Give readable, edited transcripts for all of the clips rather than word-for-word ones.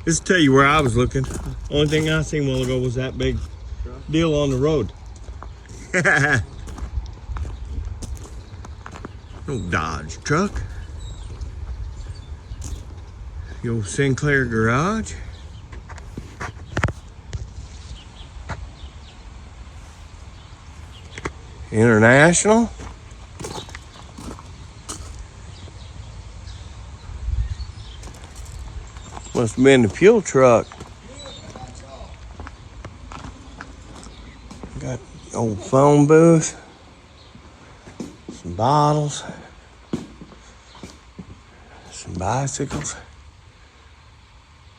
Just to tell you where I was looking. Only thing I seen a while ago was that big deal on the road. No Dodge truck. The old Sinclair garage. International. Must have been the fuel truck. Got the old phone booth. Some bottles. Some bicycles.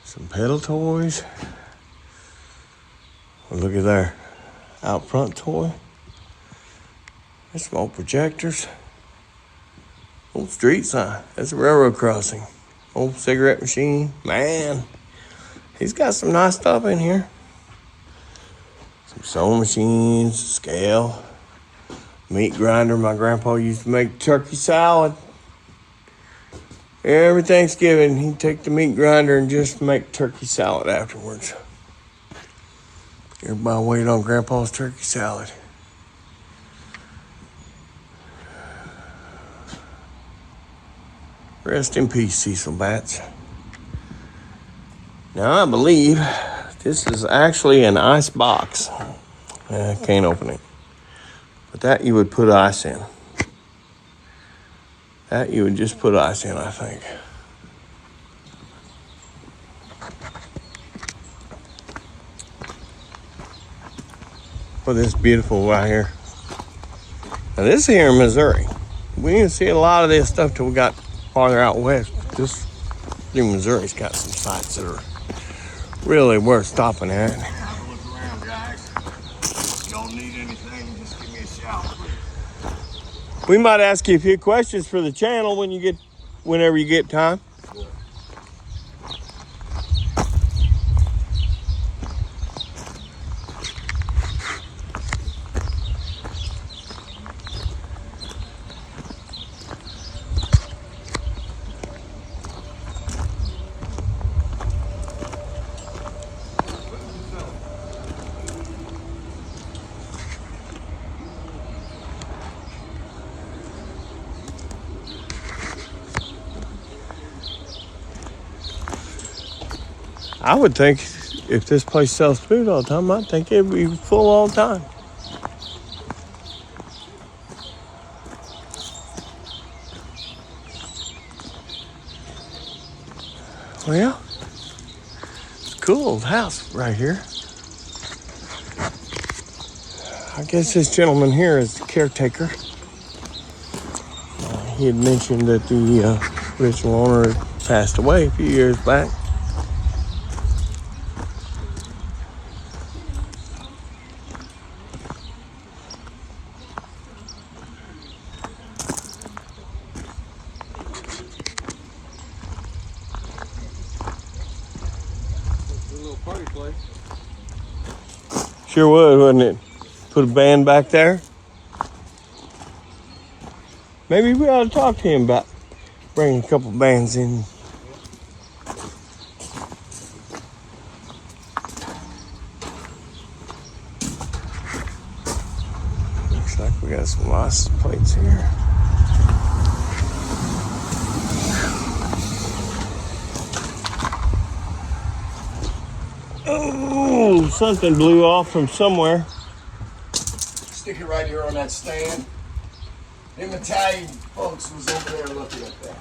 Some pedal toys. Well, look at there. Out front toy. There's some old projectors. Old street sign. That's a railroad crossing. Old cigarette machine. Man, he's got some nice stuff in here. Some sewing machines, scale, meat grinder. My grandpa used to make turkey salad. Every Thanksgiving, he'd take the meat grinder and just make turkey salad afterwards. Everybody waited on Grandpa's turkey salad. Rest in peace, Cecil Batts. Now, I believe this is actually an ice box. I can't open it. But that you would put ice in. That you would just put ice in, I think. Well, this is beautiful right here. Now, this here in Missouri. We didn't see a lot of this stuff till we got farther out west. This in Missouri's got some sites that are really worth stopping at. Have a look around, guys. If y'all need anything, just give me a shout. We might ask you a few questions for the channel whenever you get time. I would think if this place sells food all the time, I'd think it'd be full all the time. Well, it's a cool old house right here. I guess this gentleman here is the caretaker. He had mentioned that the original owner had passed away a few years back. Sure would, wouldn't it? Put a band back there. Maybe we ought to talk to him about bringing a couple bands in. Looks like we got some license plates here. Oh, something blew off from somewhere. Stick it right here on that stand. Them Italian folks was over there looking at that.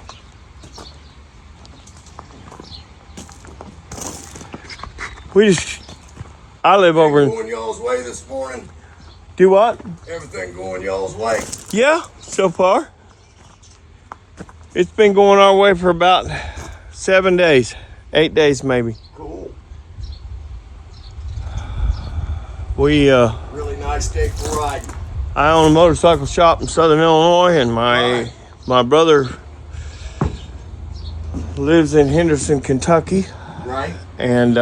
I live over in... Going y'all's way this morning? Do what? Everything going y'all's way? Yeah, so far. It's been going our way for about 7 days. 8 days maybe. Cool. We, really nice day for riding. I own a motorcycle shop in Southern Illinois, and my brother lives in Henderson, Kentucky. Right. And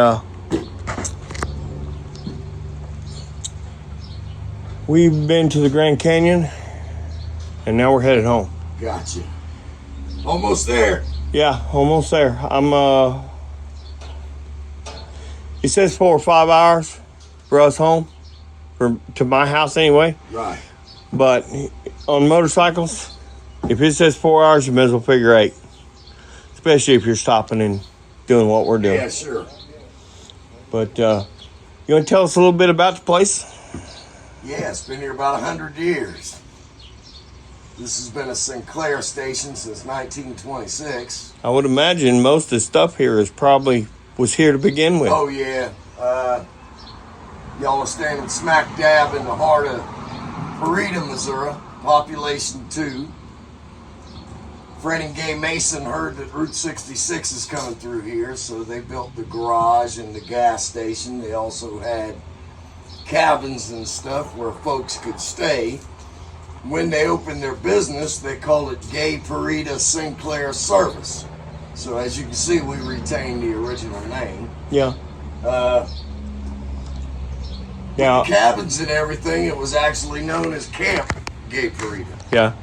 we've been to the Grand Canyon, and now we're headed home. Gotcha. Almost there. Yeah, almost there. I'm It says 4 or 5 hours for us home, to my house anyway. Right. But on motorcycles, if it says 4 hours, you might as well figure 8. Especially if you're stopping and doing what we're doing. Yeah, sure. But you want to tell us a little bit about the place? Yeah, it's been here about 100 years. This has been a Sinclair station since 1926. I would imagine most of the stuff here was here to begin with. Oh, yeah. Y'all are standing smack dab in the heart of Parita, Missouri, population 2. Fred and Gay Mason heard that Route 66 is coming through here, so they built the garage and the gas station. They also had cabins and stuff where folks could stay. When they opened their business, they called it Gay Parita Sinclair Service. So as you can see, we retained the original name. Yeah. The cabins and everything, it was actually known as Camp Gay Parita. Yeah.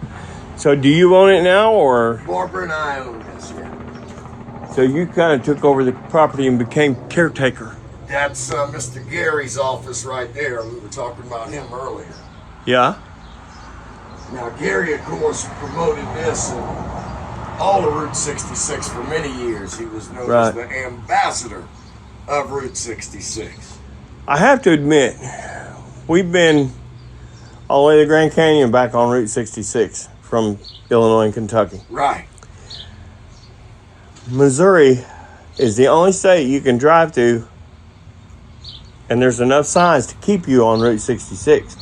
So do you own it now, or? Barbara and I own this, yeah. So you kind of took over the property and became caretaker. That's Mr. Gary's office right there. We were talking about him earlier. Yeah. Now, Gary, of course, promoted this in all of Route 66 for many years. He was known as the ambassador of Route 66. I have to admit, we've been all the way to the Grand Canyon back on Route 66 from Illinois and Kentucky. Right. Missouri is the only state you can drive to, and there's enough signs to keep you on Route 66.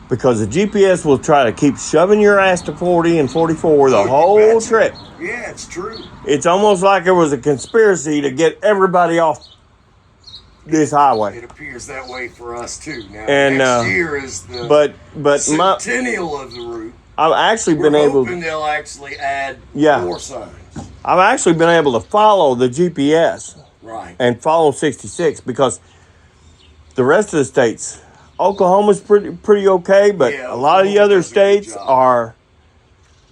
Because the GPS will try to keep shoving your ass to 40 and 44 the whole trip. Yeah, it's true. It's almost like there was a conspiracy to get everybody off this highway. It appears that way for us too. Now, And next year is the centennial of the route. I've actually We're been able. hoping they'll actually add more signs. I've actually been able to follow the GPS. Right. And follow 66 because the rest of the states. Oklahoma's pretty okay, but a lot of the other states are.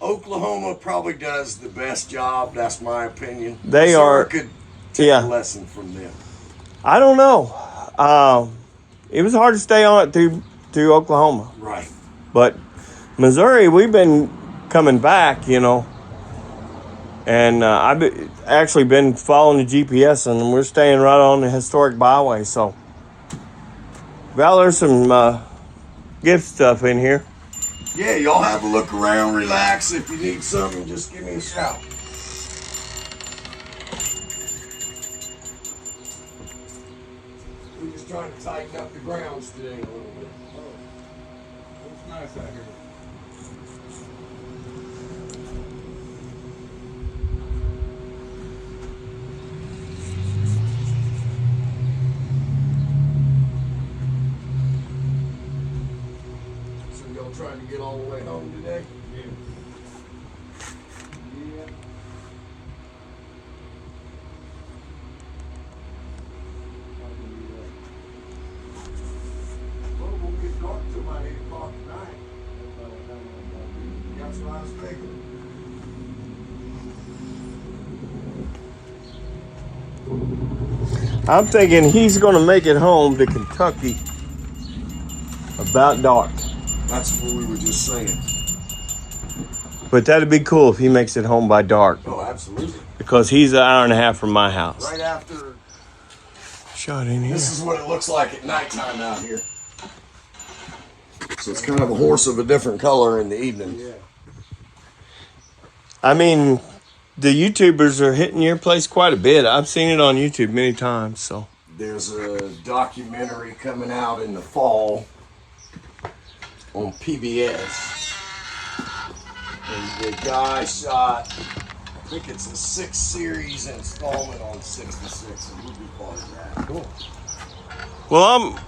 Oklahoma probably does the best job. That's my opinion. They are. Could take a lesson from them. I don't know. It was hard to stay on it through Oklahoma. Right. But Missouri, we've been coming back, and I've actually been following the GPS, and we're staying right on the historic byway, so. Val, there's some gift stuff in here. Yeah, y'all have a look around, relax. If you need something, just give me a shout. We're just trying to tighten up the grounds today a little bit. Oh, it's nice out here. Trying to get all the way home today? Yeah. Well, it won't get dark till about 8 o'clock tonight. That's what I was thinking. I'm thinking he's going to make it home to Kentucky about dark. That's what we were just saying. But that'd be cool if he makes it home by dark. Oh, absolutely. Because he's an hour and a half from my house. Right after. Shot in here. This is what it looks like at nighttime out here. So it's kind of a horse of a different color in the evening. Yeah. I mean, the YouTubers are hitting your place quite a bit. I've seen it on YouTube many times. So there's a documentary coming out in the fall on PBS, and the guy shot, I think it's a 6-series installment on 66, and we'll be part of that. Cool. Well,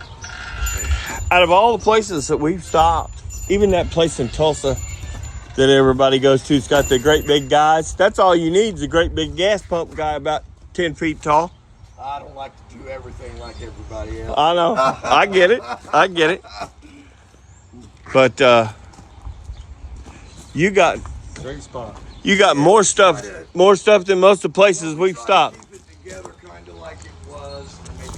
out of all the places that we've stopped, even that place in Tulsa that everybody goes to, it's got the great big guys. That's all you need is a great big gas pump guy about 10 feet tall. I don't like to do everything like everybody else. I know. I get it. But you got great spot. You got more stuff than most of the places we've stopped. Keep it together kind of like it was, maybe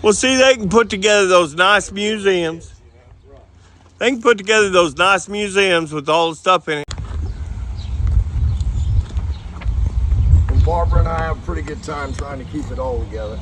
Well, see, they can put together those nice museums. They can put together those nice museums with all the stuff in it. And Barbara and I have a pretty good time trying to keep it all together.